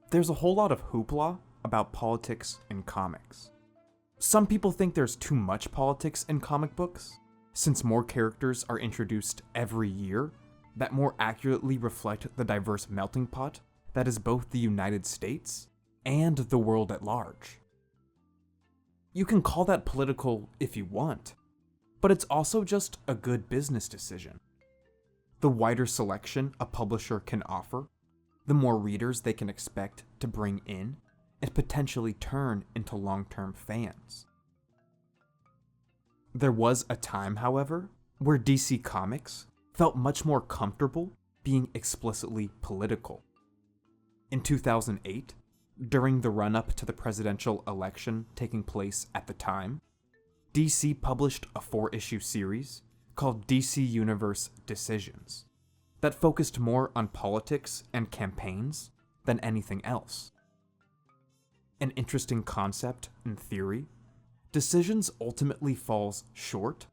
There's a whole lot of hoopla about politics in comics. Some people think there's too much politics in comic books, since more characters are introduced every year that more accurately reflect the diverse melting pot that is both the United States and the world at large. You can call that political if you want, but it's also just a good business decision. The wider selection a publisher can offer, the more readers they can expect to bring in and potentially turn into long-term fans. There was a time, however, where DC Comics felt much more comfortable being explicitly political. In 2008, during the run-up to the presidential election taking place at the time, DC published a 4-issue series called DC Universe Decisions that focused more on politics and campaigns than anything else. An interesting concept and theory, Decisions ultimately falls short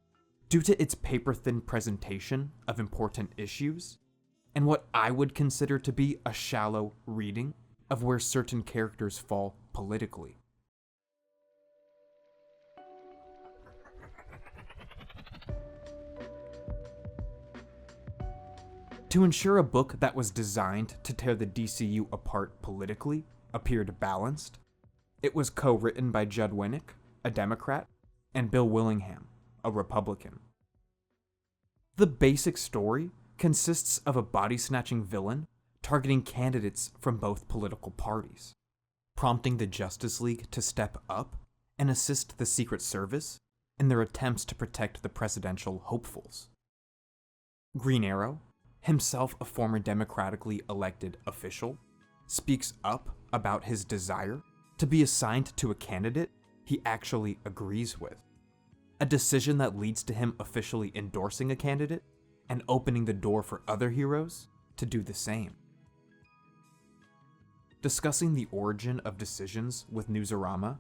due to its paper-thin presentation of important issues and what I would consider to be a shallow reading of where certain characters fall politically. To ensure a book that was designed to tear the DCU apart politically appeared balanced, it was co-written by Judd Winick, a Democrat, and Bill Willingham, a Republican. The basic story consists of a body-snatching villain targeting candidates from both political parties, prompting the Justice League to step up and assist the Secret Service in their attempts to protect the presidential hopefuls. Green Arrow, himself a former democratically elected official, speaks up about his desire to be assigned to a candidate he actually agrees with, a decision that leads to him officially endorsing a candidate and opening the door for other heroes to do the same. Discussing the origin of Decisions with Newsarama,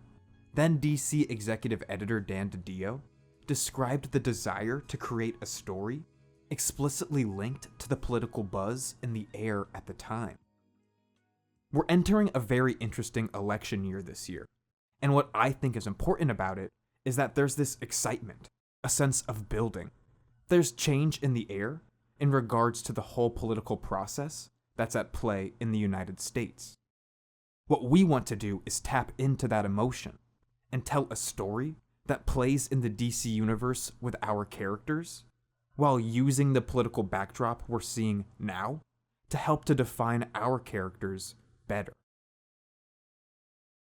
then DC executive editor Dan DiDio described the desire to create a story explicitly linked to the political buzz in the air at the time. We're entering a very interesting election year this year, and what I think is important about it is that there's this excitement, a sense of building. There's change in the air in regards to the whole political process that's at play in the United States. What we want to do is tap into that emotion and tell a story that plays in the DC universe with our characters, while using the political backdrop we're seeing now to help to define our characters better.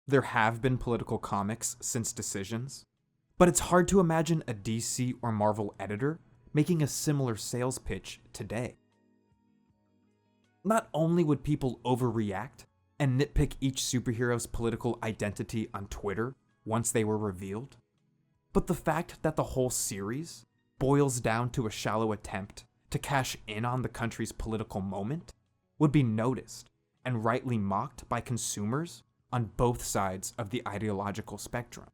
There have been political comics since Decisions, but it's hard to imagine a DC or Marvel editor making a similar sales pitch today. Not only would people overreact and nitpick each superhero's political identity on Twitter once they were revealed, but the fact that the whole series boils down to a shallow attempt to cash in on the country's political moment would be noticed and rightly mocked by consumers on both sides of the ideological spectrum.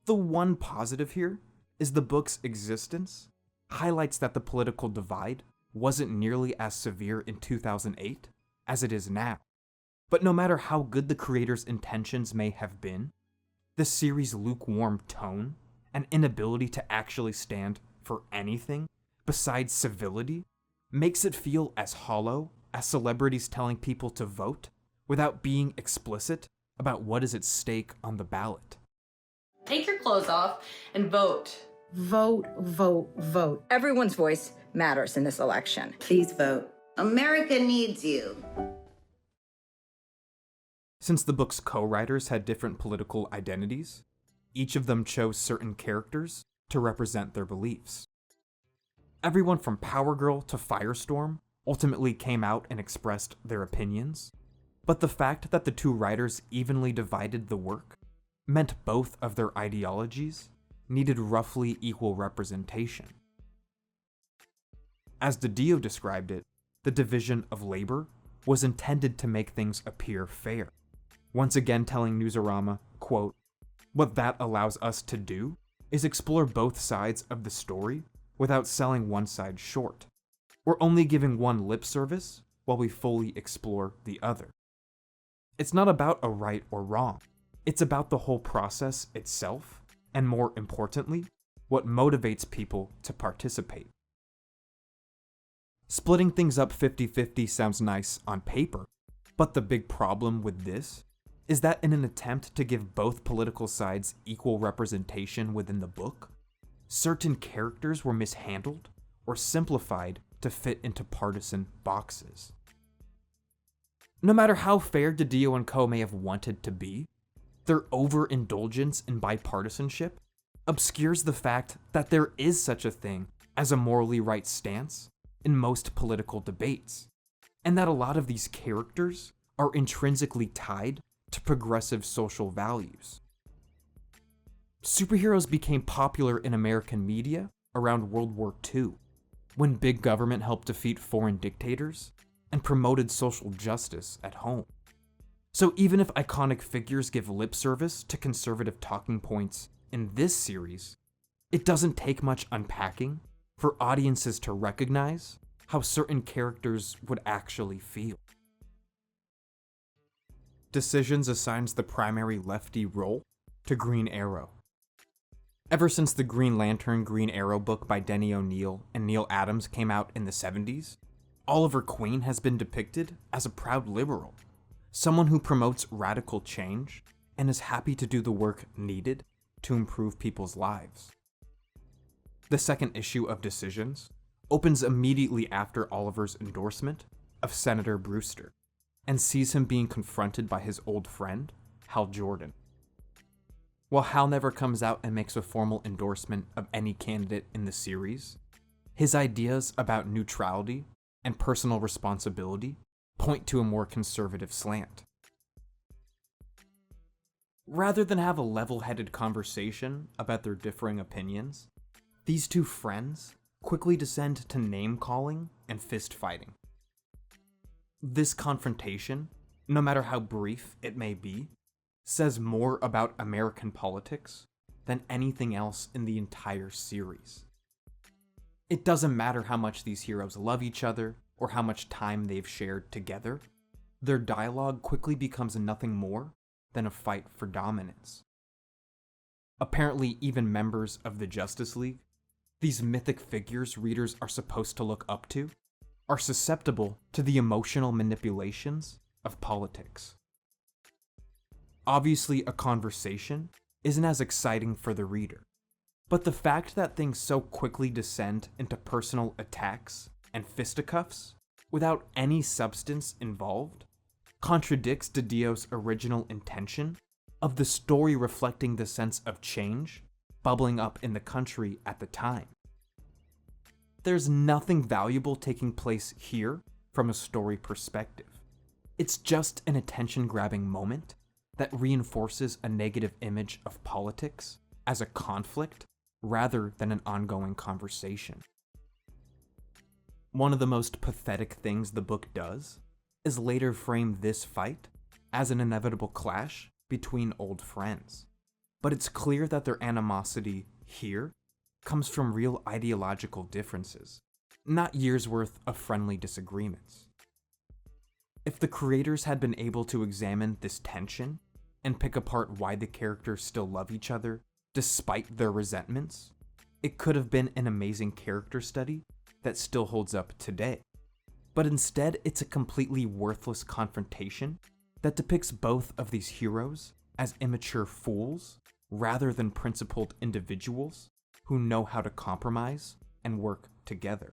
The one positive here is the book's existence highlights that the political divide wasn't nearly as severe in 2008 as it is now. But no matter how good the creator's intentions may have been, the series' lukewarm tone and inability to actually stand for anything besides civility makes it feel as hollow as celebrities telling people to vote without being explicit about what is at stake on the ballot. Take your clothes off and vote. Vote, vote, vote. Everyone's voice matters in this election. Please vote. America needs you. Since the book's co-writers had different political identities, each of them chose certain characters to represent their beliefs. Everyone from Power Girl to Firestorm ultimately came out and expressed their opinions, but the fact that the two writers evenly divided the work meant both of their ideologies needed roughly equal representation. As DiDio described it, the division of labor was intended to make things appear fair, once again telling Newsarama, quote, "What that allows us to do is explore both sides of the story without selling one side short. We're only giving one lip service while we fully explore the other. It's not about a right or wrong. It's about the whole process itself, and more importantly, what motivates people to participate. Splitting things up 50-50 sounds nice on paper, but the big problem with this is that in an attempt to give both political sides equal representation within the book, certain characters were mishandled or simplified to fit into partisan boxes. No matter how fair DiDio and co. may have wanted to be, their overindulgence in bipartisanship obscures the fact that there is such a thing as a morally right stance in most political debates, and that a lot of these characters are intrinsically tied to progressive social values. Superheroes became popular in American media around World War II, when big government helped defeat foreign dictators and promoted social justice at home. So even if iconic figures give lip service to conservative talking points in this series, it doesn't take much unpacking for audiences to recognize how certain characters would actually feel. Decisions assigns the primary Lefty role to Green Arrow. Ever since the Green Lantern Green Arrow book by Denny O'Neil and Neil Adams came out in the 70s, Oliver Queen has been depicted as a proud liberal, someone who promotes radical change and is happy to do the work needed to improve people's lives. The second issue of Decisions opens immediately after Oliver's endorsement of Senator Brewster, and sees him being confronted by his old friend, Hal Jordan. While Hal never comes out and makes a formal endorsement of any candidate in the series, his ideas about neutrality and personal responsibility point to a more conservative slant. Rather than have a level-headed conversation about their differing opinions, these two friends quickly descend to name-calling and fist-fighting. This confrontation, no matter how brief it may be, says more about American politics than anything else in the entire series. It doesn't matter how much these heroes love each other or how much time they've shared together, their dialogue quickly becomes nothing more than a fight for dominance. Apparently, even members of the Justice League, these mythic figures readers are supposed to look up to, are susceptible to the emotional manipulations of politics. Obviously, a conversation isn't as exciting for the reader, but the fact that things so quickly descend into personal attacks and fisticuffs without any substance involved contradicts DiDio's original intention of the story reflecting the sense of change bubbling up in the country at the time. There's nothing valuable taking place here from a story perspective. It's just an attention-grabbing moment that reinforces a negative image of politics as a conflict rather than an ongoing conversation. One of the most pathetic things the book does is later frame this fight as an inevitable clash between old friends. But it's clear that their animosity here comes from real ideological differences, not years' worth of friendly disagreements. If the creators had been able to examine this tension and pick apart why the characters still love each other despite their resentments, it could have been an amazing character study that still holds up today. But instead, it's a completely worthless confrontation that depicts both of these heroes as immature fools rather than principled individuals who know how to compromise and work together.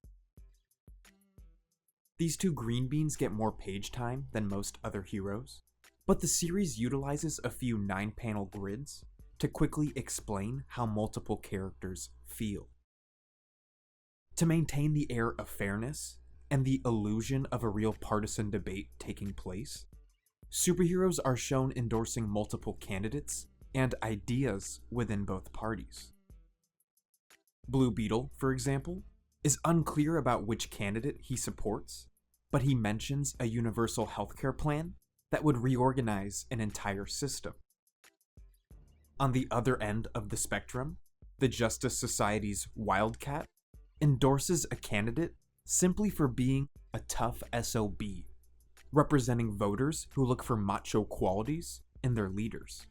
These two green beans get more page time than most other heroes, but the series utilizes a few 9-panel grids to quickly explain how multiple characters feel. To maintain the air of fairness and the illusion of a real partisan debate taking place, superheroes are shown endorsing multiple candidates and ideas within both parties. Blue Beetle, for example, is unclear about which candidate he supports, but he mentions a universal healthcare plan that would reorganize an entire system. On the other end of the spectrum, the Justice Society's Wildcat endorses a candidate simply for being a tough SOB, representing voters who look for macho qualities in their leaders.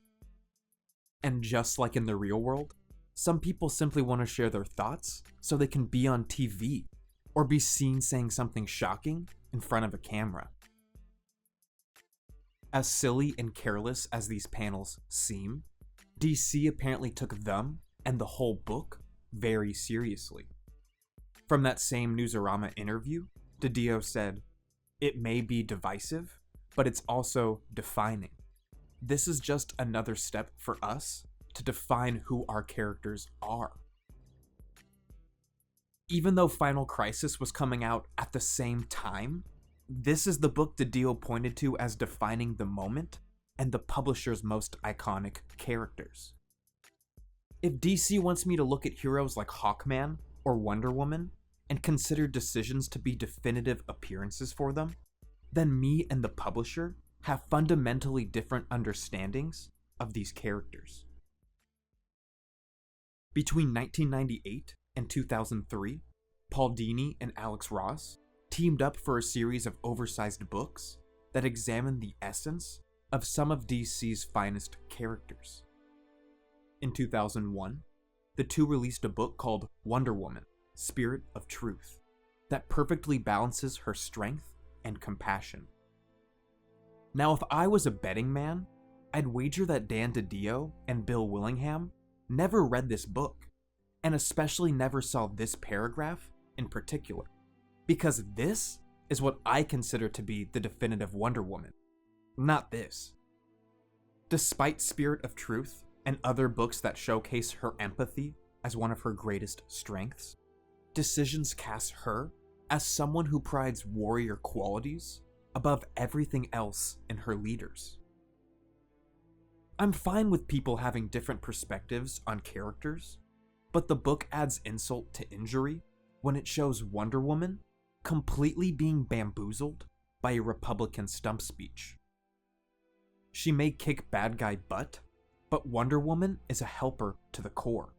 And just like in the real world, some people simply want to share their thoughts so they can be on TV or be seen saying something shocking in front of a camera. As silly and careless as these panels seem, DC apparently took them and the whole book very seriously. From that same Newsarama interview, DiDio said, "It may be divisive, but it's also defining. This is just another step for us to define who our characters are." Even though Final Crisis was coming out at the same time, this is the book DiDio pointed to as defining the moment and the publisher's most iconic characters. If DC wants me to look at heroes like Hawkman or Wonder Woman and consider decisions to be definitive appearances for them, then me and the publisher have fundamentally different understandings of these characters. Between 1998 and 2003, Paul Dini and Alex Ross teamed up for a series of oversized books that examined the essence of some of DC's finest characters. In 2001, the two released a book called Wonder Woman, Spirit of Truth, that perfectly balances her strength and compassion. Now, if I was a betting man, I'd wager that Dan DiDio and Bill Willingham never read this book, and especially never saw this paragraph in particular, because this is what I consider to be the definitive Wonder Woman, not this. Despite Spirit of Truth and other books that showcase her empathy as one of her greatest strengths, Decisions cast her as someone who prides warrior qualities above everything else in her leaders. I'm fine with people having different perspectives on characters, but the book adds insult to injury when it shows Wonder Woman completely being bamboozled by a Republican stump speech. She may kick bad guy butt, but Wonder Woman is a helper to the core,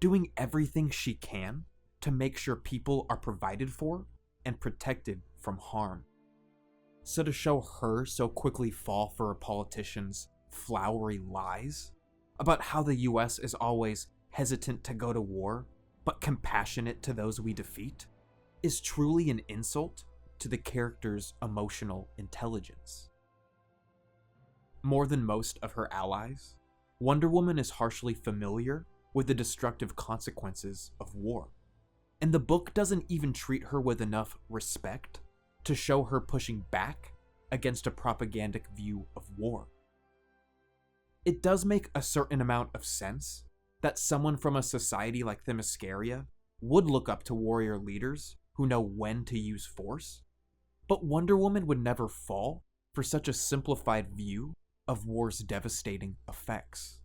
doing everything she can to make sure people are provided for and protected from harm. So to show her so quickly fall for a politician's flowery lies about how the US is always hesitant to go to war, but compassionate to those we defeat, is truly an insult to the character's emotional intelligence. More than most of her allies, Wonder Woman is harshly familiar with the destructive consequences of war, and the book doesn't even treat her with enough respect to show her pushing back against a propagandic view of war. It does make a certain amount of sense that someone from a society like Themyscira would look up to warrior leaders who know when to use force, but Wonder Woman would never fall for such a simplified view of war's devastating effects.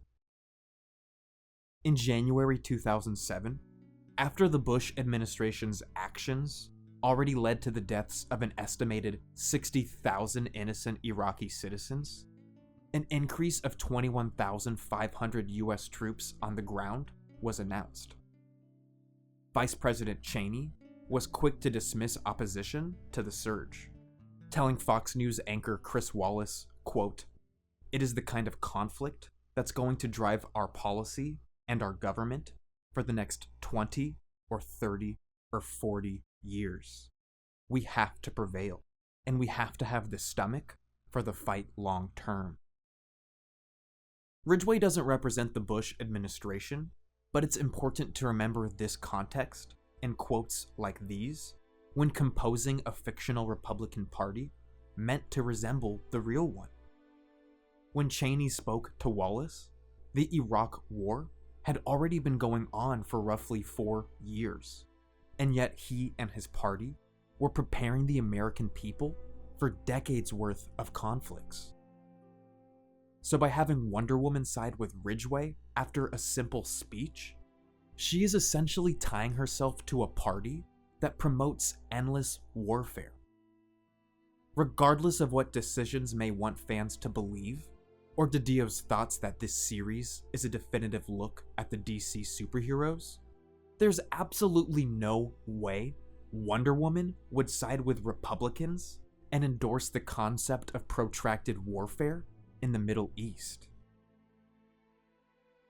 In January 2007, after the Bush administration's actions already led to the deaths of an estimated 60,000 innocent Iraqi citizens, an increase of 21,500 US troops on the ground was announced. Vice President Cheney was quick to dismiss opposition to the surge, telling Fox News anchor Chris Wallace, quote, "It is the kind of conflict that's going to drive our policy and our government for the next 20 or 30 or 40 years. We have to prevail, and we have to have the stomach for the fight long term." Ridgway doesn't represent the Bush administration, but it's important to remember this context and quotes like these when composing a fictional Republican Party meant to resemble the real one. When Cheney spoke to Wallace, the Iraq War had already been going on for roughly 4 years, and yet he and his party were preparing the American people for decades worth of conflicts. So by having Wonder Woman side with Ridgway after a simple speech, she is essentially tying herself to a party that promotes endless warfare. Regardless of what Decisions may want fans to believe, or DiDio's thoughts that this series is a definitive look at the DC superheroes, there's absolutely no way Wonder Woman would side with Republicans and endorse the concept of protracted warfare in the Middle East.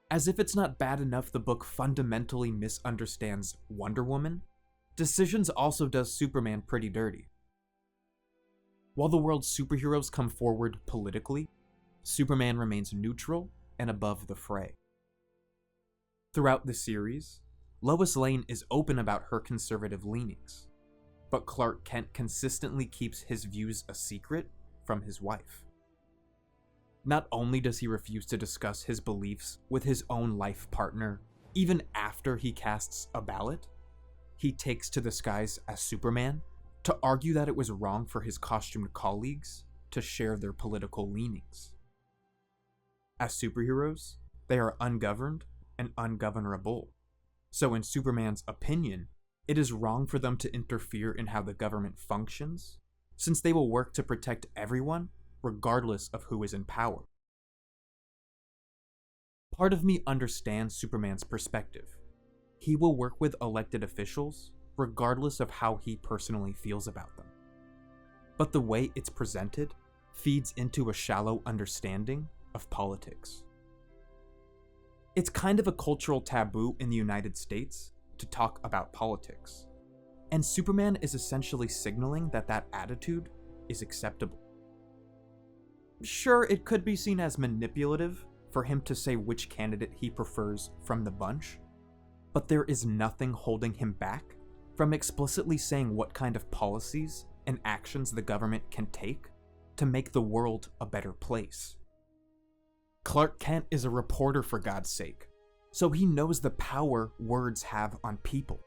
As if it's not bad enough the book fundamentally misunderstands Wonder Woman, Decisions also does Superman pretty dirty. While the world's superheroes come forward politically, Superman remains neutral and above the fray. Throughout the series, Lois Lane is open about her conservative leanings, but Clark Kent consistently keeps his views a secret from his wife. Not only does he refuse to discuss his beliefs with his own life partner, even after he casts a ballot, he takes to the skies as Superman to argue that it was wrong for his costumed colleagues to share their political leanings. As superheroes, they are ungoverned and ungovernable. So in Superman's opinion, it is wrong for them to interfere in how the government functions, since they will work to protect everyone regardless of who is in power. Part of me understands Superman's perspective. He will work with elected officials regardless of how he personally feels about them. But the way it's presented feeds into a shallow understanding of politics. It's kind of a cultural taboo in the United States to talk about politics, and Superman is essentially signaling that that attitude is acceptable. Sure, it could be seen as manipulative for him to say which candidate he prefers from the bunch, but there is nothing holding him back from explicitly saying what kind of policies and actions the government can take to make the world a better place. Clark Kent is a reporter, for God's sake, so he knows the power words have on people,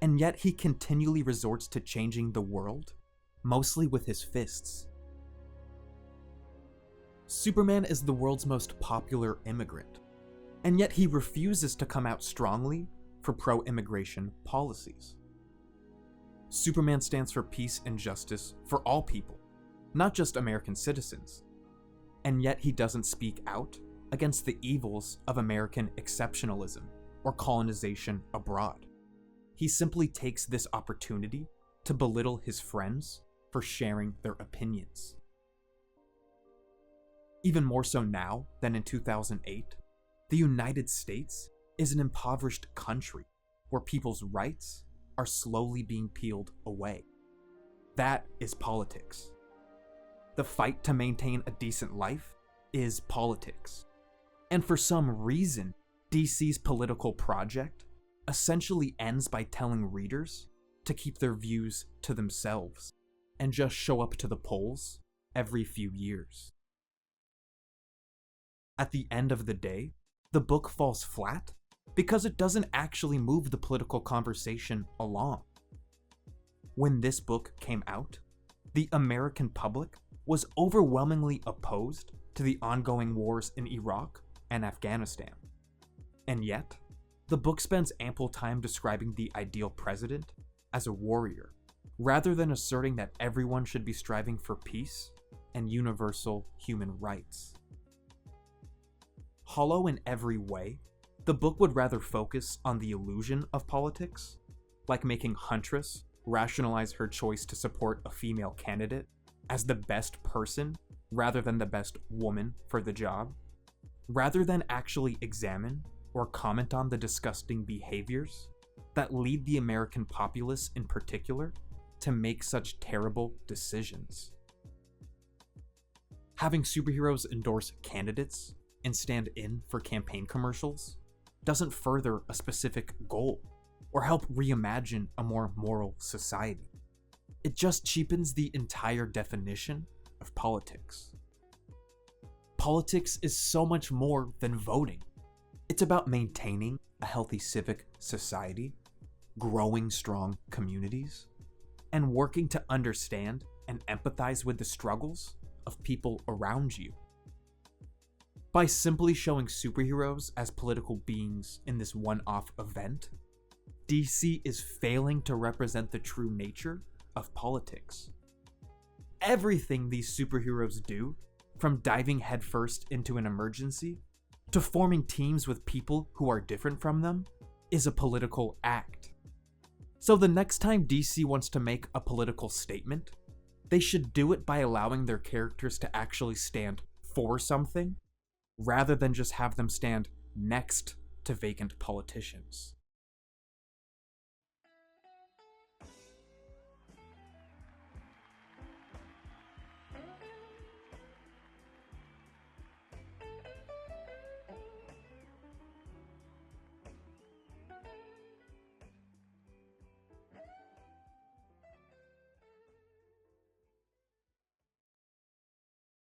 and yet he continually resorts to changing the world, mostly with his fists. Superman is the world's most popular immigrant, and yet he refuses to come out strongly for pro-immigration policies. Superman stands for peace and justice for all people, not just American citizens, and yet he doesn't speak out against the evils of American exceptionalism or colonization abroad. He simply takes this opportunity to belittle his friends for sharing their opinions. Even more so now than in 2008, the United States is an impoverished country where people's rights are slowly being peeled away. That is politics. The fight to maintain a decent life is politics. And for some reason, DC's political project essentially ends by telling readers to keep their views to themselves and just show up to the polls every few years. At the end of the day, the book falls flat because it doesn't actually move the political conversation along. When this book came out, the American public was overwhelmingly opposed to the ongoing wars in Iraq and Afghanistan. And yet, the book spends ample time describing the ideal president as a warrior, rather than asserting that everyone should be striving for peace and universal human rights. Hollow in every way, the book would rather focus on the illusion of politics, like making Huntress rationalize her choice to support a female candidate as the best person rather than the best woman for the job, rather than actually examine or comment on the disgusting behaviors that lead the American populace in particular to make such terrible decisions. Having superheroes endorse candidates and stand in for campaign commercials doesn't further a specific goal or help reimagine a more moral society. It just cheapens the entire definition of politics. Politics is so much more than voting. It's about maintaining a healthy civic society, growing strong communities, and working to understand and empathize with the struggles of people around you. By simply showing superheroes as political beings in this one-off event, DC is failing to represent the true nature of politics. Everything these superheroes do, from diving headfirst into an emergency to forming teams with people who are different from them, is a political act. So the next time DC wants to make a political statement, they should do it by allowing their characters to actually stand for something, rather than just have them stand next to vacant politicians.